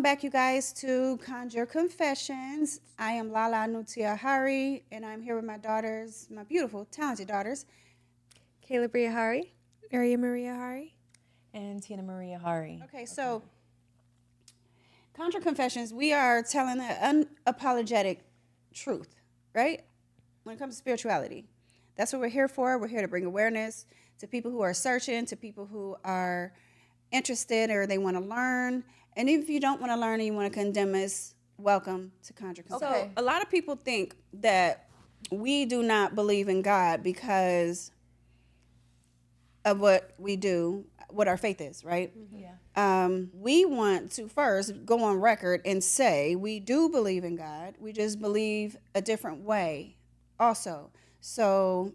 Welcome back, you guys, to Conjure Confessions. I am Lala Inuti Ahari, and I'm here with my daughters, my beautiful, talented daughters. Chaela Bre Ahari, Eria Maria Ahari, and Tina Marie Ahari. Okay, so Conjure Confessions, we are telling an unapologetic truth, right? When it comes to spirituality. That's what we're here for. We're here to bring awareness to people who are searching, to people who are interested or they want to learn. And if you don't want to learn and you want to condemn us, welcome to Conjure Confessions. Okay. So a lot of people think that we do not believe in God because of what we do, what our faith is, right? Yeah. We want to first go on record and say we do believe in God. We just believe a different way also. So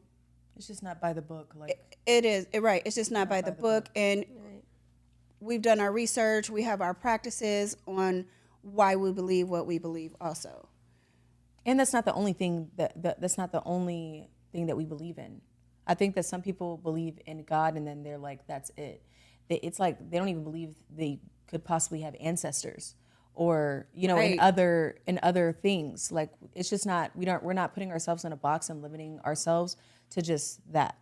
It's just not by the book. Like it is, right. It's just not by the book. And we've done our research. We have our practices on why we believe what we believe also. and that's not the only thing that's not the only thing that we believe in. I think that some people believe in God and then they're like, that's it. It's like they don't even believe they could possibly have ancestors or, you know, Right. in other things. Like it's just not we're not putting ourselves in a box and limiting ourselves to just that.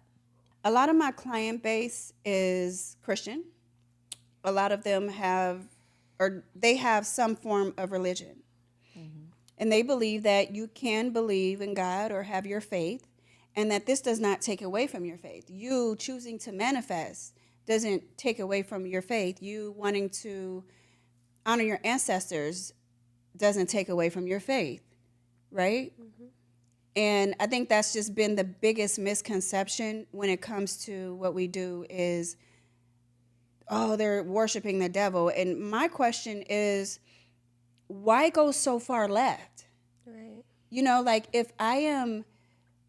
A lot of my client base is Christian. A lot of them have some form of religion. And they believe that you can believe in God or have your faith, and that this does not take away from your faith. You choosing to manifest doesn't take away from your faith. You wanting to honor your ancestors doesn't take away from your faith, right? And I think that's just been the biggest misconception when it comes to what we do is, oh, they're worshiping the devil. And my question is, why go so far left? right? You know, like if I am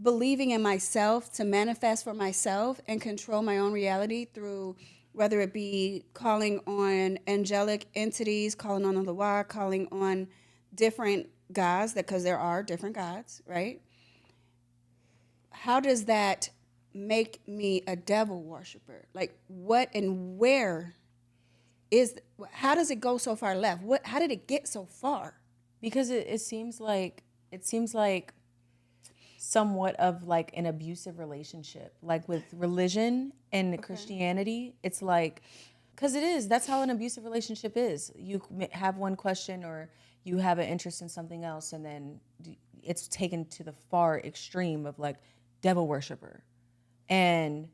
believing in myself to manifest for myself and control my own reality through whether it be calling on angelic entities, calling on the Loa, calling on different gods, because there are different gods, right? How does that make me a devil worshiper? Like what and where how does it go so far left? How did it get so far? Because it seems like somewhat of like an abusive relationship, like with religion and Christianity. It's like, because that's how an abusive relationship is. You have one question or you have an interest in something else, and then it's taken to the far extreme of like devil worshiper. And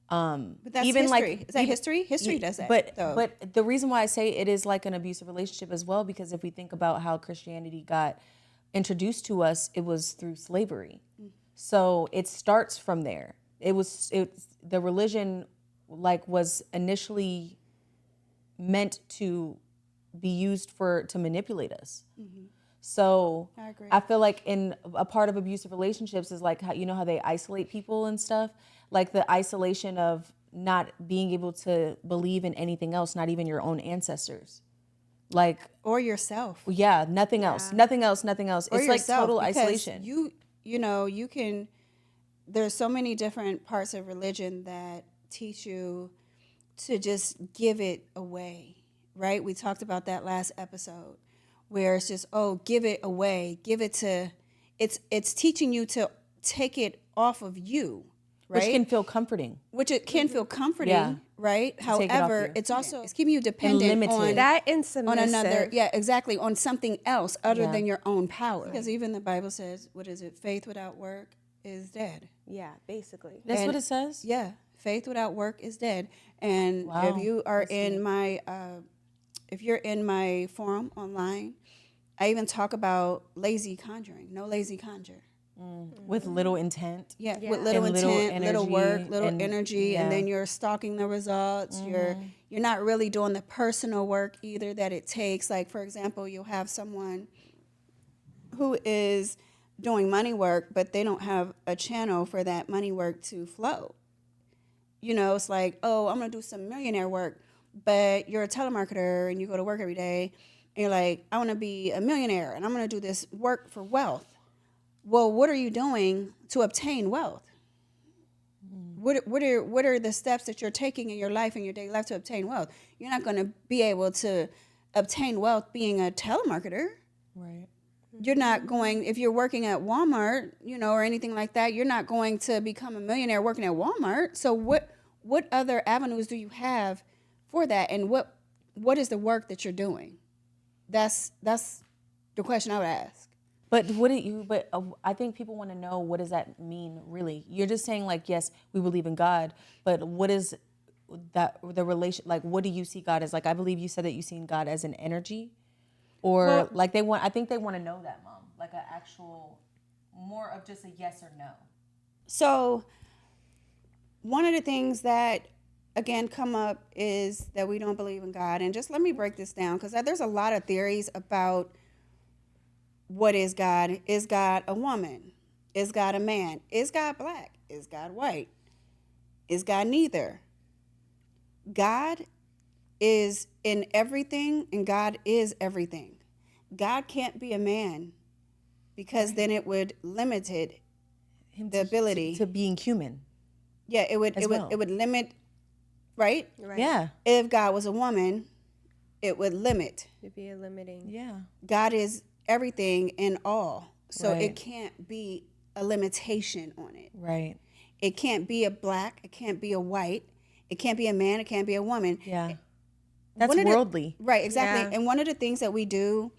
But that's even history. like Is that history? History does that. but the reason why I say it is like an abusive relationship as well, because if we think about how Christianity got introduced to us, it was through slavery. So it starts from there. The religion like was initially meant to be used to manipulate us. So I agree. I feel like in a part of abusive relationships is like how, you know, how they isolate people and stuff, like the isolation of not being able to believe in anything else, not even your own ancestors. Like, Or yourself. yeah, nothing else. Or it's like yourself, total because isolation. You know, you can, there's so many different parts of religion that teach you to just give it away, right? We talked about that last episode where it's just, oh, give it away, give it to, it's teaching you to take it off of you, right? Which can feel comforting. Which it can feel comforting, Yeah. right? take it off However, you. it's also, it's keeping you dependent limited. on That and on submissive. another, yeah, exactly, on something else other Yeah. than your own power. Because even the Bible says, what is it? Faith without work is dead. Yeah, basically. That's And- what it says? Yeah, faith without work is dead. And Wow. if you are in my, if you're in my forum online, I even talk about lazy conjuring. No lazy conjure. With little intent. Yeah, Yeah. with little And little intent, little work, energy, little and- energy, and yeah. then you're stalking the results. You're not really doing the personal work either that it takes. Like, for example, you'll have someone who is doing money work, but they don't have a channel for that money work to flow. You know, it's like, oh, I'm gonna do some millionaire work, but you're a telemarketer and you go to work every day, and you're like, I want to be a millionaire and I'm gonna do this work for wealth. Well, what are you doing to obtain wealth? What are the steps that you're taking in your life and your daily life to obtain wealth? You're not going to be able to obtain wealth being a telemarketer. Right. You're not going, if you're working at Walmart, or anything like that, you're not going to become a millionaire working at Walmart. So what other avenues do you have for that? And what is the work that you're doing? That's the question I would ask. But I think people want to know, what does that mean really? You're just saying like, yes, we believe in God, but what is that, the relation, like, what do you see God as? Like, I believe you said that you seen God as an energy, or like I think they want to know that, Mom, like an actual, more of just a yes or no. So one of the things that, again, come up is that we don't believe in God. And just let me break this down, because there's a lot of theories about what is God. Is God a woman? Is God a man? Is God black? Is God white? Is God neither? God is in everything, and God is everything. God can't be a man, because then it would limit the ability to being human. Yeah, it would limit, right? Right. Yeah. If God was a woman, it would limit. It'd be a limiting. Yeah. God is everything and all. So Right. it can't be a limitation on it. Right. It can't be a black, it can't be a white, it can't be a man, it can't be a woman. Yeah. That's One of the- worldly. Right, exactly. Yeah. And one of the things that we do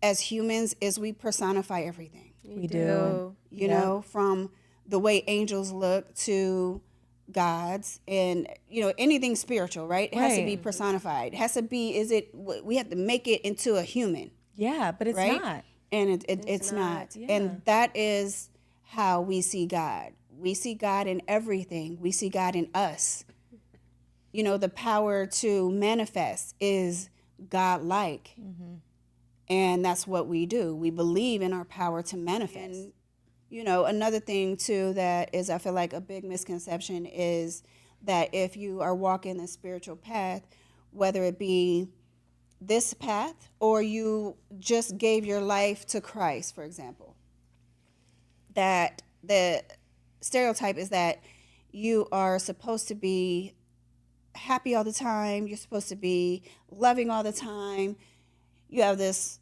as humans is we personify everything. We do. You know, from the way angels look to gods, and anything spiritual, right? It has to be Right. personified. It has to be, we have to make it into a human, Yeah, but it's right? not. And it's not. Yeah. And that is how we see God. We see God in everything. We see God in us. The power to manifest is God-like. Mm-hmm. And that's what we do. We believe in our power to manifest. And, another thing, too, that is, I feel like, a big misconception is that if you are walking the spiritual path, whether it be this path or you just gave your life to Christ, for example, that the stereotype is that you are supposed to be happy all the time. You're supposed to be loving all the time. You have this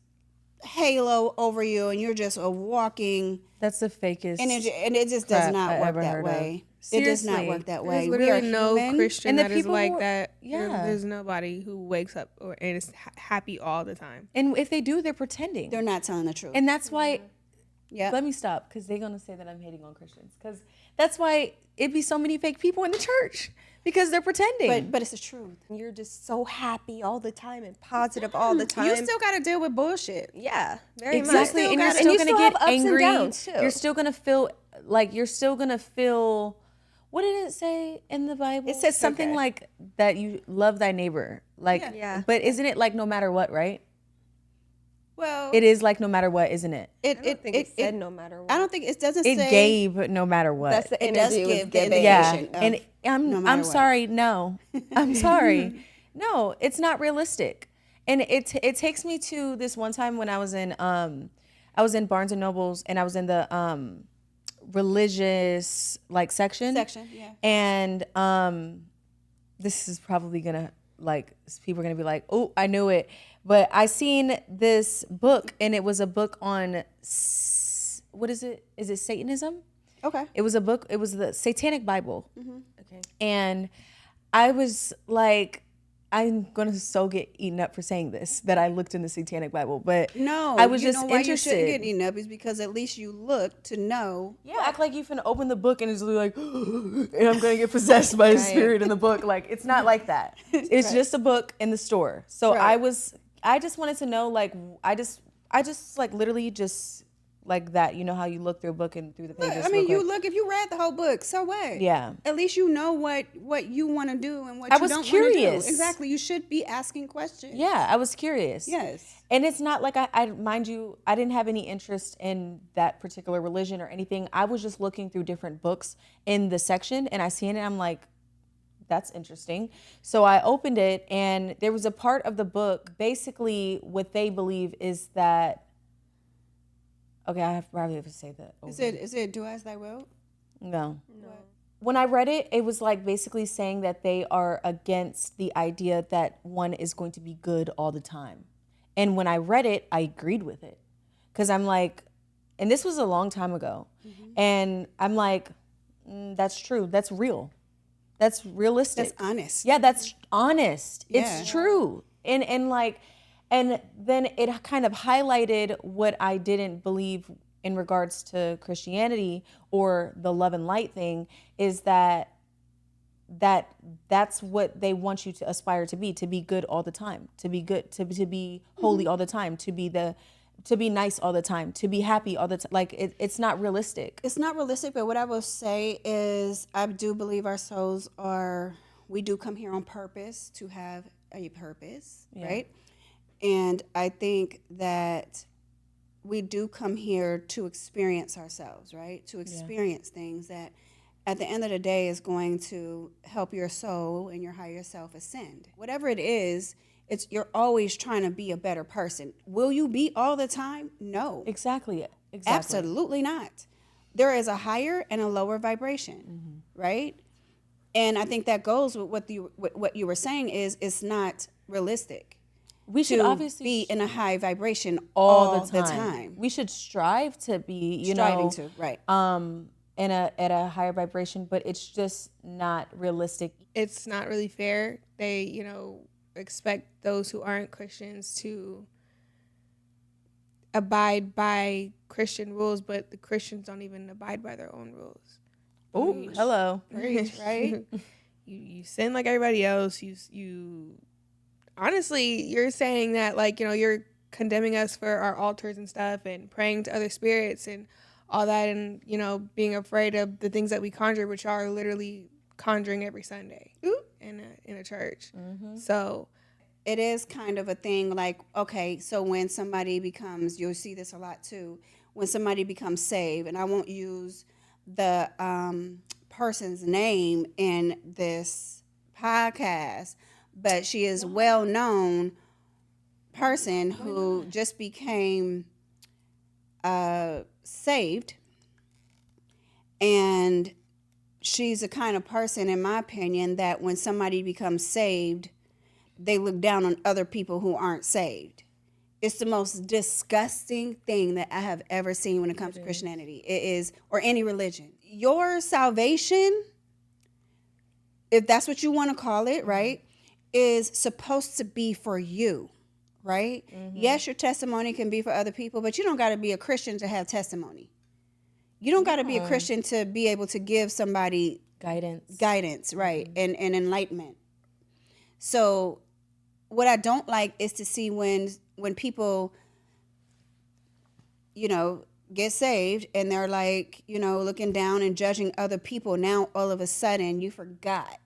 halo over you, and you're just a walking That's the fakest. and it just crap does not I work ever that heard way. of. It does not Seriously. work that There's way. We literally are no human. Christian And the that is people like who- that. yeah. There's nobody who wakes up and is happy all the time. And if they do, they're pretending. They're not telling the truth. And that's why, Yeah. let me stop, because they're going to say that I'm hating on Christians. Because that's why it'd be so many fake people in the church, because they're pretending. But it's the truth. You're just so happy all the time and positive all the time. You still got to deal with bullshit. yeah, very Exactly, much. and you're And still you going to still get have ups and angry. downs, too. You're still going to feel like what did it say in the Bible? It says something like that you love thy neighbor. Like, Yeah. But isn't it like no matter what, right? Well, It is like no matter what, isn't it? I don't think it said no matter what. I don't think it doesn't It say. gave no matter what. That's the It does energy it was give the giving. Yeah, indication of and no matter I'm what. sorry, no, I'm sorry, no, it's not realistic, and it takes me to this one time when I was in Barnes and Nobles, and I was in the religious section, Yeah. and this is probably gonna people are gonna be like, oh, I knew it, but I seen this book, and it was a book on what is it? Is it Satanism? Okay. It was a book. It was the Satanic Bible. Okay. And I was like, I'm going to get eaten up for saying this, that I looked in the Satanic Bible. But No, I was you just know why interested. You shouldn't get eaten up is because at least you look to know. Yeah, act like you finna open the book and it's like, and I'm going to get possessed by a spirit in the book. Like, it's not like that. It's just a book in the store. So Right. I just wanted to know, I just literally just like that. You know how you look through a book and through the pages. I mean, real you quick? look, if you read the whole book, so what? Yeah. At least you know what you want to do and what I you was don't want to curious. do. Exactly. You should be asking questions. Yeah, I was curious. Yes. And it's not like I mind you, I didn't have any interest in that particular religion or anything. I was just looking through different books in the section, and I seen it. I'm like, that's interesting. So I opened it, and there was a part of the book. Basically, what they believe is that. Okay, I probably have to say that. Is it do as thy will? No. when I read it, it was like basically saying that they are against the idea that one is going to be good all the time. And when I read it, I agreed with it. Because I'm like, and this was a long time ago. And I'm like, that's true. That's real. That's realistic. That's honest. Yeah, that's honest. Yeah. It's true. And then it kind of highlighted what I didn't believe in regards to Christianity or the love and light thing, is that's what they want you to aspire to be good all the time, to be good, to be holy all the time, to be nice all the time, to be happy all the time. Like it's not realistic. It's not realistic, but what I will say is I do believe our souls we do come here on purpose to have a purpose, right? And I think that we do come here to experience ourselves, right? To experience things that at the end of the day is going to help your soul and your higher self ascend. Whatever it is, you're always trying to be a better person. Will you be all the time? No. Exactly. Absolutely not. There is a higher and a lower vibration, right? And I think that goes with what you were saying is it's not realistic. We should to obviously be in a high vibration all the time. We should strive to be, striving to, right. at a higher vibration, but it's just not realistic. It's not really fair. They, expect those who aren't Christians to abide by Christian rules, but the Christians don't even abide by their own rules. Oh, hello. Right? you sin like everybody else. You honestly, you're saying that, like, you're condemning us for our altars and stuff and praying to other spirits and all that, and, being afraid of the things that we conjure, which are literally conjuring every Sunday in a church. So it is kind of a thing like, okay, so when somebody becomes, you'll see this a lot too, when somebody becomes saved, and I won't use the person's name in this podcast, but she is well-known person who just became saved, and she's the kind of person, in my opinion, that when somebody becomes saved, they look down on other people who aren't saved. It's the most disgusting thing that I have ever seen when it comes to Christianity. It is, or any religion. Your salvation, if that's what you want to call it, right, is supposed to be for you, right? Yes, your testimony can be for other people, but you don't got to be a Christian to have testimony. You don't got to be a Christian to be able to give somebody guidance, right, and enlightenment. So what I don't like is to see when people, get saved and they're like, looking down and judging other people. Now, all of a sudden, you forgot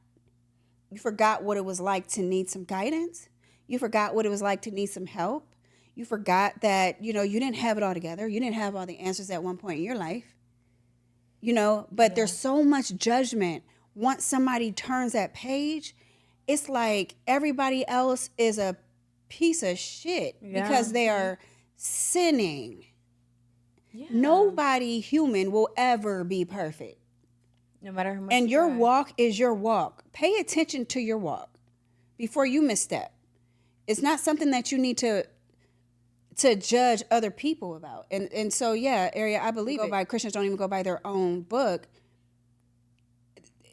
what it was like to need some guidance. You forgot what it was like to need some help. You forgot that, you didn't have it all together. You didn't have all the answers at one point in your life. But there's so much judgment. Once somebody turns that page, it's like everybody else is a piece of shit because they are sinning. Yeah. Nobody human will ever be perfect. No matter how much. And your walk is your walk. Pay attention to your walk before you misstep. It's not something that you need to judge other people about. And so, Eria, I believe Christians don't even go by their own book.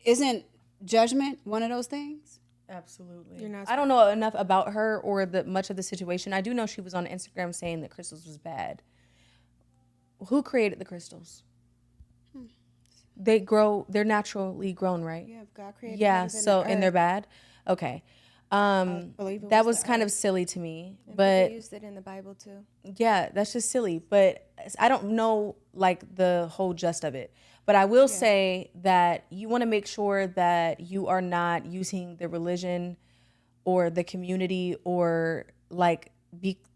Isn't judgment one of those things? Absolutely. I don't know enough about her or much of the situation. I do know she was on Instagram saying that crystals was bad. Who created the crystals? They're naturally grown, right? Yeah, God created. Yeah, so and they're bad? Okay. That was kind of silly to me, but they used it in the Bible too. Yeah, that's just silly. But I don't know like the whole gist of it. But I will say that you want to make sure that you are not using the religion or the community or like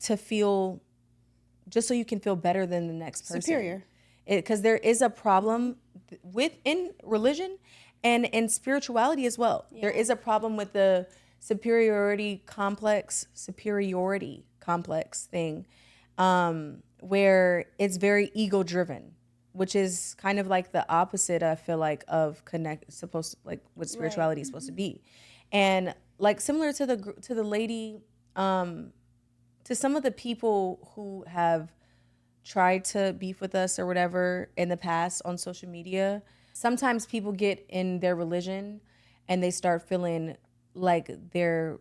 to feel just so you can feel better than the next person. Superior. Because there is a problem within religion and in spirituality as well. Yeah. There is a problem with the superiority complex thing where it's very ego driven. which is kind of like the opposite, I feel like, of what spirituality is supposed to be. And like similar to the lady, to some of the people who have tried to beef with us or whatever in the past on social media, sometimes people get in their religion and they start feeling like they're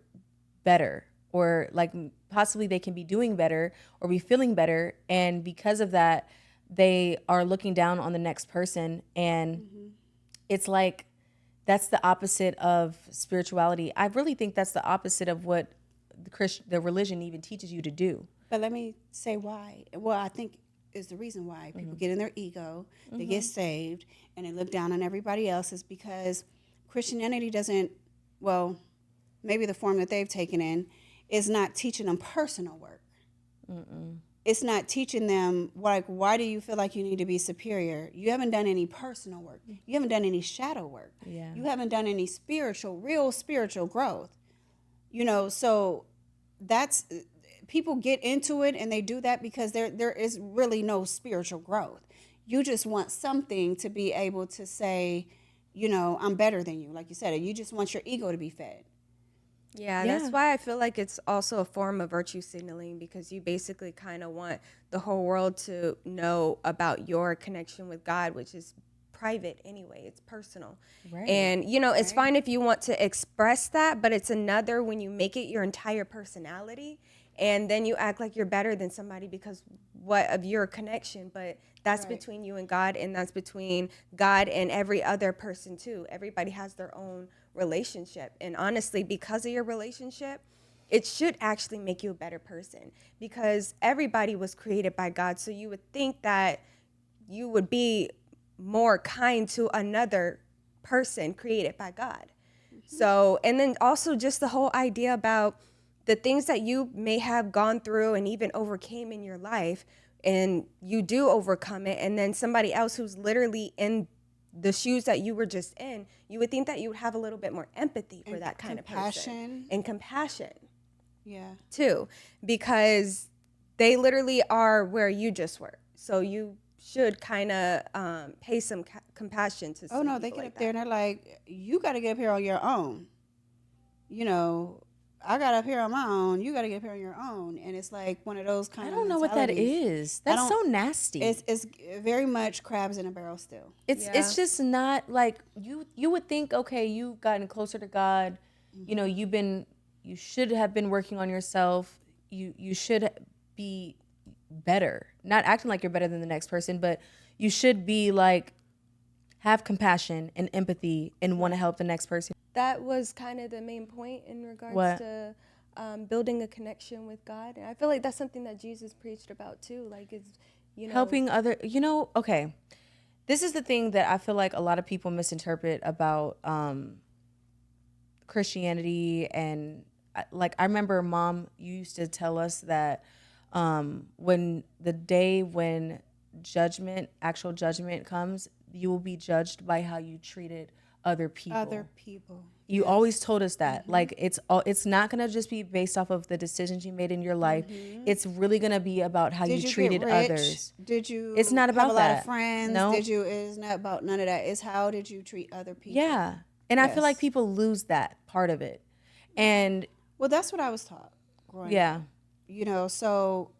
better, or like possibly they can be doing better or be feeling better, and because of that they are looking down on the next person. And it's like that's the opposite of spirituality. I really think that's the opposite of what the religion even teaches you to do. But let me say why. Well, I think is the reason why people get in their ego, they get saved, and they look down on everybody else is because Christianity doesn't, well, maybe the form that they've taken in is not teaching them personal work. It's not teaching them, like, why do you feel like you need to be superior? You haven't done any personal work. You haven't done any shadow work. Yeah. You haven't done any real spiritual growth. You know, so that's, people get into it and they do that because there is really no spiritual growth. You just want something to be able to say, you know, I'm better than you. Like you said, you just want your ego to be fed. Yeah, Yeah. that's why I feel like it's also a form of virtue signaling, because you basically kind of want the whole world to know about your connection with God, which is private anyway. It's personal. Right. And, you know, it's fine if you want to express that, but it's another when you make it your entire personality and then you act like you're better than somebody because of your connection. But that's between you and God, and that's between God and every other person too. Everybody has their own relationship. And honestly, because of your relationship, it should actually make you a better person, because everybody was created by God. So you would think that you would be more kind to another person created by God. So, and then also just the whole idea about the things that you may have gone through and even overcame in your life, and you do overcome it, and then somebody else who's literally in the shoes that you were just in, you would think that you would have a little bit more empathy for that kind of person. And compassion. Yeah. Too, because they literally are where you just were. So you should kind of pay some compassion to some Oh, no, they people get like up there and that. they're like, you got to get up here on your own. You know, I got up here on my own. You got to get up here on your own. And it's like one of those kind I of don't know what that mentalities. is. That's so nasty. It's very much crabs in a barrel still. It's just not like you would think, okay, you've gotten closer to God. You know, you should have been working on yourself. You should be better. Not acting like you're better than the next person, but you should be like have compassion and empathy and want to help the next person. That was kind of the main point in regards What? to building a connection with God. And I feel like that's something that Jesus preached about too. Like, it's, you know, Helping other, okay. This is the thing that I feel like a lot of people misinterpret about Christianity. And like, I remember Mom used to tell us that when the day when actual judgment comes, you will be judged by how you treated other people. Other people. You always told us that. Like, it's not going to just be based off of the decisions you made in your life. It's really going to be about how you treated get rich? others. Did you It's not about have a lot that. of friends? No. It's not about none of that. It's how did you treat other people? Yeah. And I feel like Yes. people lose that part of it. And Well, that's what I was taught growing up. yeah. You know, so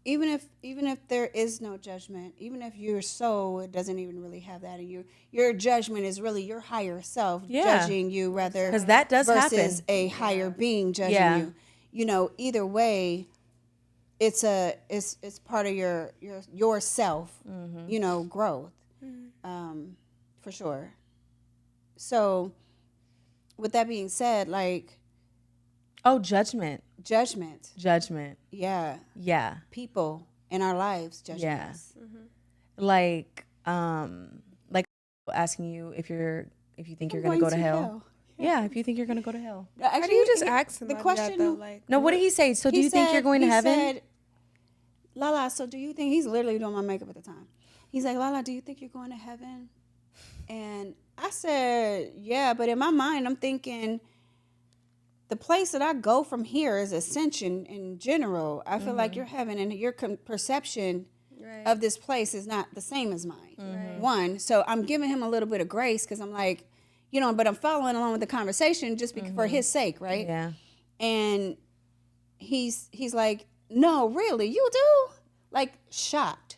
even if there is no judgment, even if your soul doesn't even really have that, and your judgment is really your higher self judging you, rather 'Cause that does versus happen. a higher being judging Yeah. you. You know, either way, it's part of your self, you know, growth, for sure. So, with that being said, like Oh, judgment. judgment, yeah, Yeah. people in our lives judging Yeah. us. Like asking you if you think you're going to go to hell. Yeah, if you think you're going to go to hell. Actually, How do you just ask somebody the question? that though? Like, No, what did he say? So do you think you're going to he heaven? Said, Lala, so do you think, he's literally doing my makeup at the time. He's like, Lala, do you think you're going to heaven? And I said, yeah, but in my mind, I'm thinking the place that I go from here is ascension in general. I feel like your heaven and your perception of this place is not the same as mine. One, so I'm giving him a little bit of grace because I'm like, but I'm following along with the conversation just for his sake, right? Yeah. And he's like, no, really, you do? Like, shocked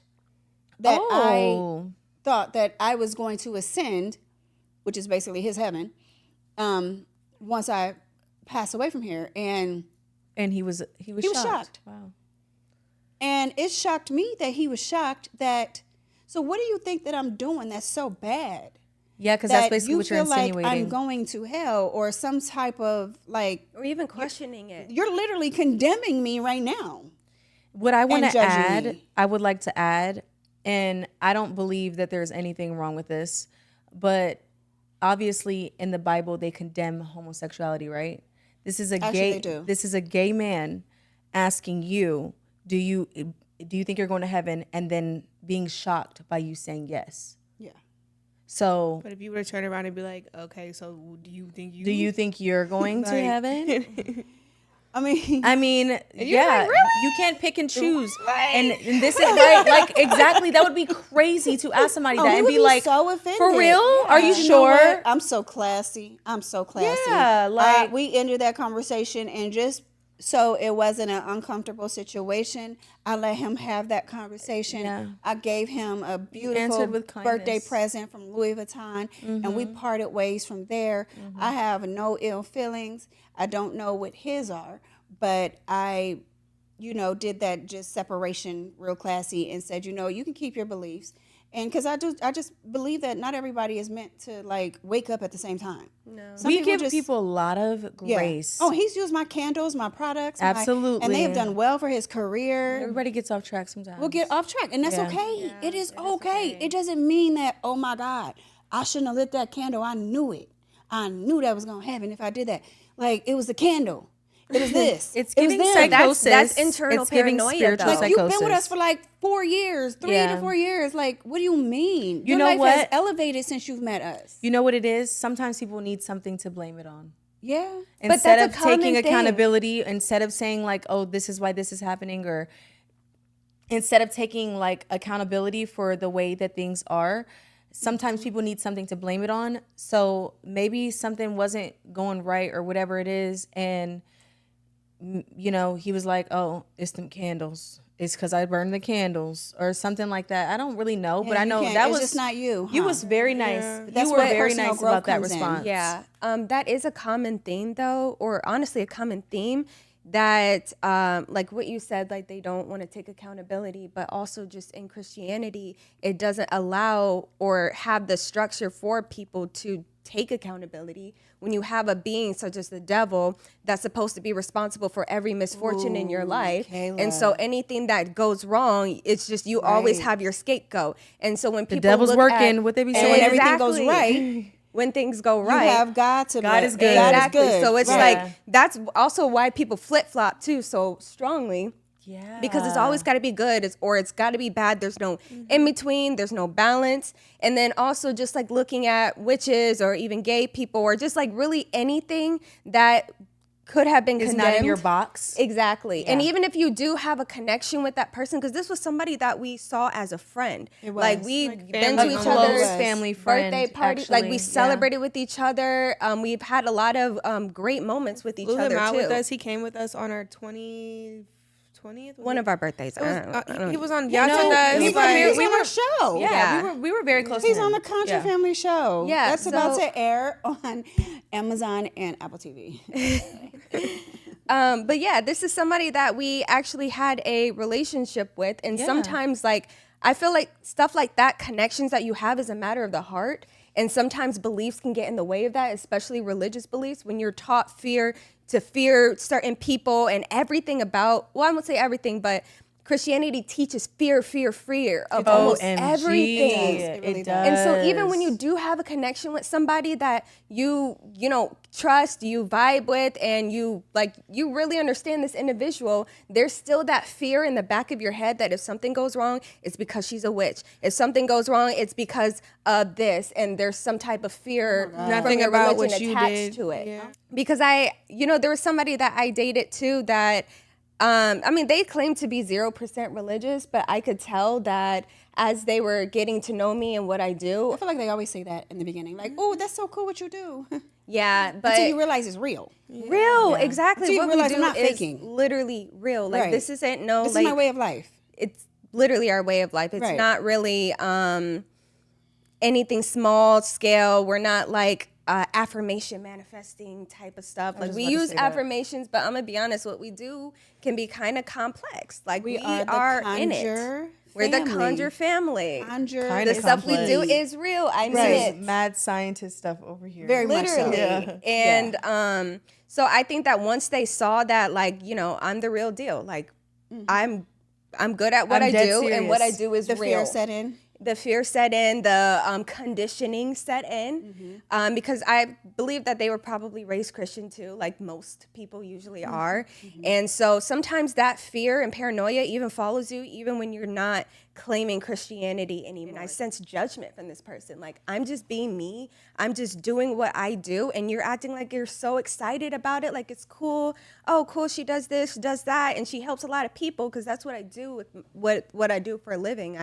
that I thought that I was going to ascend, which is basically his heaven, once I pass away from here. And he was shocked. Wow. And it shocked me that he was shocked that, so what do you think that I'm doing that's so bad? Yeah, because that's basically what you're insinuating. Like I'm going to hell or some type of like, or even questioning it. You're literally condemning me right now. What I want to add, me. I would like to add, and I don't believe that there's anything wrong with this, but obviously in the Bible they condemn homosexuality, right? This is a This is a gay man asking you, do you think you're going to heaven, and then being shocked by you saying yes. Yeah. So, but if you were to turn around and be like, okay, so do you think you're going to heaven? I mean, yeah, like, really? You can't pick and choose, and this is right. Like, exactly, that would be crazy to ask somebody that and be like, so offended. For real? Yeah. Are you sure? I'm so classy. Yeah, like we ended that conversation, and just so it wasn't an uncomfortable situation, I let him have that conversation. Yeah. I gave him a beautiful birthday present from Louis Vuitton, and we parted ways from there. I have no ill feelings. I don't know what his are, but I, did that just separation real classy and said, you can keep your beliefs. And because I just believe that not everybody is meant to like wake up at the same time. No, we give people a lot of grace. Yeah. Oh, he's used my candles, my products, absolutely, and they have done well for his career. Everybody gets off track sometimes. We'll get off track, and that's okay. Yeah, it is okay. It doesn't mean that, oh my God, I shouldn't have lit that candle. I knew it. I knew that was gonna happen if I did that. Like, it was the candle. It was this. It's giving psychosis. That's internal paranoia. Like, you've been with us for like 4 years, 3 to 4 years. Like, what do you mean? Your life has elevated since you've met us. You know what it is? Sometimes people need something to blame it on. Yeah. Instead of taking accountability, instead of saying like, oh, this is why this is happening, or instead of taking like accountability for the way that things are, sometimes people need something to blame it on. So maybe something wasn't going right or whatever it is, and he was like, oh, it's them candles. It's because I burned the candles or something like that. I don't really know, but I know that was just not you. Huh? You was very nice. Yeah. You were very nice about that response. Yeah, that is a common theme, though, or honestly, a common theme that, like what you said, like they don't want to take accountability, but also just in Christianity, it doesn't allow or have the structure for people to take accountability when you have a being such as the devil that's supposed to be responsible for every misfortune in your life. Kayla. And so anything that goes wrong, it's just you always have your scapegoat. And so when people the devil's look working, at, what they be and saying, when everything goes right, when things go right, you have God to God is good. Exactly. God is good. So it's like, that's also why people flip-flop too so strongly. Yeah. Because it's always got to be good or it's got to be bad. There's no in between. There's no balance. And then also just like looking at witches or even gay people or just like really anything that could have been condemned. Not in your box. Exactly. Yeah. And even if you do have a connection with that person, because this was somebody that we saw as a friend. It was. Like we've been to each other's family friend, birthday parties. Like we celebrated with each other. We've had a lot of great moments with each other him out too. With us. He came with us on our 20th. One of our birthdays. He was on He's on our show. Yeah. We were very close. He's on the Conjure Family show. Yeah, that's about to air on Amazon and Apple TV. But yeah, this is somebody that we actually had a relationship with, and sometimes like I feel like stuff like that, connections that you have, is a matter of the heart. And sometimes beliefs can get in the way of that, especially religious beliefs. When you're taught to fear certain people and everything about, well, I won't say everything, but Christianity teaches fear of almost everything. It does. And so even when you do have a connection with somebody that you trust, you vibe with, and you really understand this individual, there's still that fear in the back of your head that if something goes wrong, it's because she's a witch. If something goes wrong, it's because of this, and there's some type of fear from your about religion what you attached did. to it. Yeah. Because there was somebody that I dated too that I mean, they claim to be 0% religious, but I could tell that as they were getting to know me and what I do. I feel like they always say that in the beginning, like, "Oh, that's so cool what you do," Yeah, but until you realize it's real. real, exactly. Until you What we realize do I'm not is faking. literally real. Like Right. this isn't no This like is my way of life. it's literally our way of life. It's Right. not really anything small scale. We're not like affirmation manifesting type of stuff. Like we use affirmations, but I'm gonna be honest, what we do can be kind of complex. Like we are the in it. Conjure We're the family. Conjure family. Conjure Kinda The stuff we do complex. is real. I mean Right. it. Mad scientist stuff over here. Very much so. Literally. And so I think that once they saw that, like, you know, I'm the real deal. Like I'm good at what I'm I dead do, and what I serious. do is The real. fear set in. The fear set in, the conditioning set in, because I believe that they were probably raised Christian too, like most people usually are. And so sometimes that fear and paranoia even follows you, even when you're not claiming Christianity anymore. And I sense judgment from this person. Like, I'm just being me. I'm just doing what I do. And you're acting like you're so excited about it. Like, it's cool. Oh, cool. She does this, she does that. And she helps a lot of people because that's what I do with what I do for a living.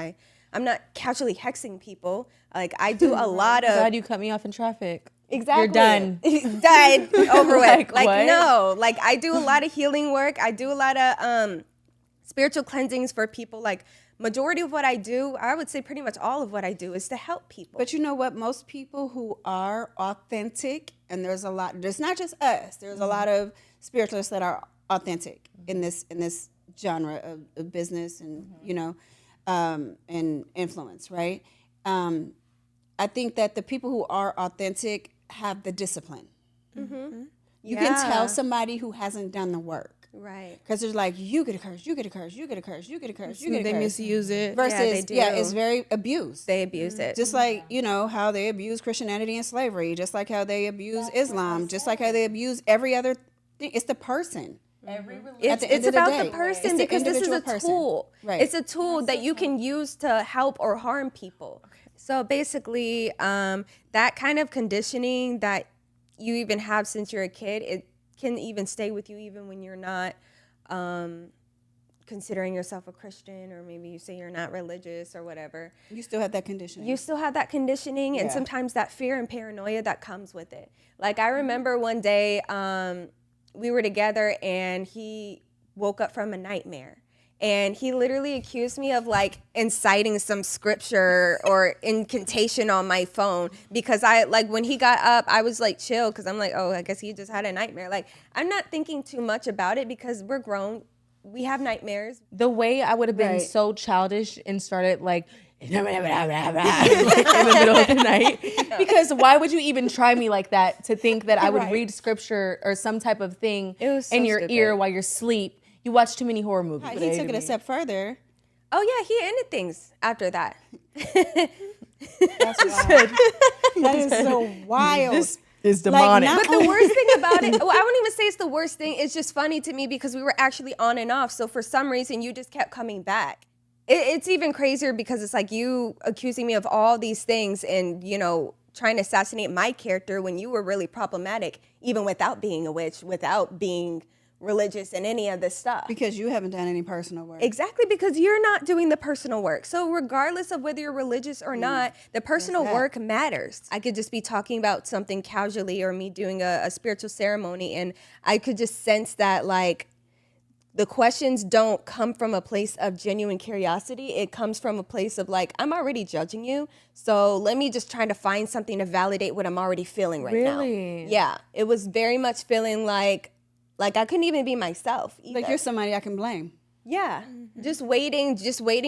I'm not casually hexing people. Like, I do a lot of... Glad you cut me off in traffic. Exactly. You're done. Done. Over with. Like, what? No. Like, I do a lot of healing work. I do a lot of spiritual cleansings for people. Like, majority of what I do, I would say pretty much all of what I do is to help people. But you know what? Most people who are authentic, and there's not just us. There's a lot of spiritualists that are authentic in this genre of business and you know, and influence, right? I think that the people who are authentic have the discipline. You can tell somebody who hasn't done the work. Right. Because there's like, you get a curse, you get a curse, you get a curse, you get a curse, you get a They curse. misuse it. Versus, they do. it's very abused. They abuse it. Just like, you know, how they abuse Christianity and slavery, just like how they abuse Islam, just like how they abuse every other thing. It's the person. It's the end of the about day, the person it's the because this is a individual person. tool. Right. It's a tool that you can use to help or harm people. So basically, that kind of conditioning that you even have since you're a kid, it can even stay with you even when you're not considering yourself a Christian, or maybe you say you're not religious or whatever. You still have that condition. You still have that conditioning and sometimes that fear and paranoia that comes with it. Like, I remember one day we were together and he woke up from a nightmare. And he literally accused me of like inciting some scripture or incantation on my phone because when he got up, I was like chill because I'm like, oh, I guess he just had a nightmare. Like, I'm not thinking too much about it because we're grown. We have nightmares. The way I would have been Right. so childish and started like in the middle of the night. Because why would you even try me like that to think that I would read scripture or some type of thing It was so in your stupid. ear while you're asleep? You watch too many horror movies. He took it a step further. Oh yeah, he ended things after that. That is so wild. This is demonic. not- But the worst thing about it, well, I wouldn't even say it's the worst thing. It's just funny to me because we were actually on and off. So for some reason, you just kept coming back. It's even crazier because it's like you accusing me of all these things and, you know, trying to assassinate my character when you were really problematic, even without being a witch, without being religious and any of this stuff. Because you haven't done any personal work. Exactly, because you're not doing the personal work. So regardless of whether you're religious or not, the personal work matters. I could just be talking about something casually or me doing a spiritual ceremony, and I could just sense that, like, the questions don't come from a place of genuine curiosity. It comes from a place of, like, I'm already judging you, so let me just try to find something to validate what I'm already feeling right now. Really? Yeah, it was very much feeling like I couldn't even be myself either. Like, you're somebody I can blame. Yeah, just waiting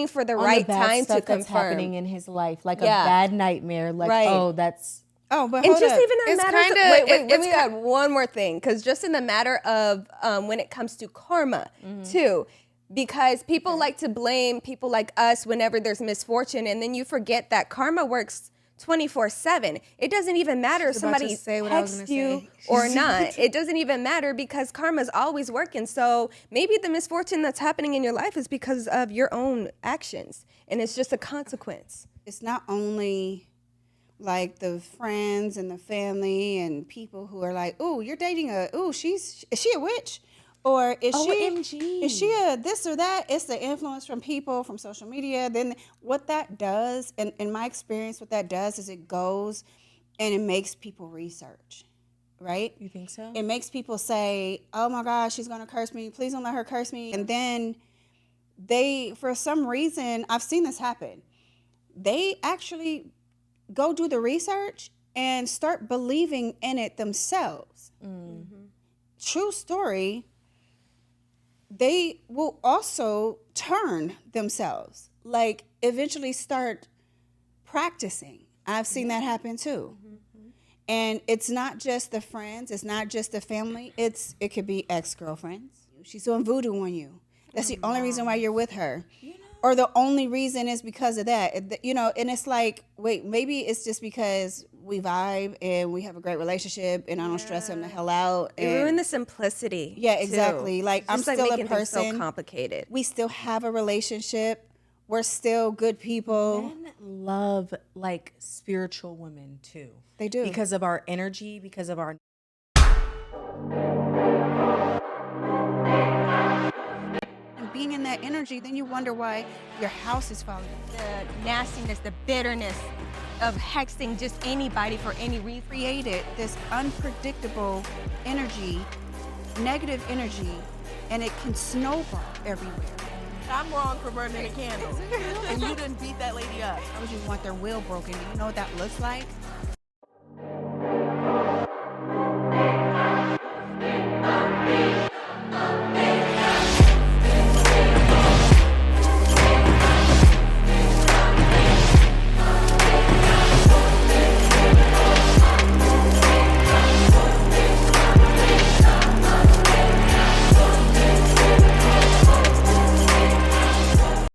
for the On right the bad time stuff to that's confirm. happening in his life, like a Yeah. bad nightmare. Like, Right. oh, that's Oh, but And hold just up. even in It's matters of, kinda- wait, let it's me add one more thing, because just in the matter of when it comes to karma, too, because people like to blame people like us whenever there's misfortune, and then you forget that karma works 24/7. It doesn't even matter if about to somebody say what I was texts gonna you say. or not. It doesn't even matter because karma's always working. So maybe the misfortune that's happening in your life is because of your own actions, and it's just a consequence. It's not only like the friends and the family and people who are like, "Oh, you're dating is she a witch?" Or is OMG. she a this or that? It's the influence from people, from social media. Then what that does, and in my experience, what that does is it goes and it makes people research, right? You think so? It makes people say, oh my gosh, she's going to curse me. Please don't let her curse me. And then they, for some reason, I've seen this happen. They actually go do the research and start believing in it themselves. True story. They will also turn themselves, like eventually start practicing. I've seen that happen too. And it's not just the friends, it's not just the family, it could be ex-girlfriends. She's doing voodoo on you. That's the only reason why you're with her. Or the only reason is because of that. And it's like, wait, maybe it's just because we vibe and we have a great relationship and I don't stress him the hell out. It ruined the simplicity. Yeah, too. exactly. Like, It's I'm just, like, still a making things person. so complicated. We still have a relationship. We're still good people. Men love like spiritual women too. They do. Because of our energy, because of our And being in that energy, then you wonder why your house is falling. The nastiness, the bitterness of hexing just anybody for any reason. Created this unpredictable energy, negative energy, and it can snowball everywhere. I'm wrong for burning a candle. And you didn't beat that lady up. How would you want their will broken? Do you know what that looks like?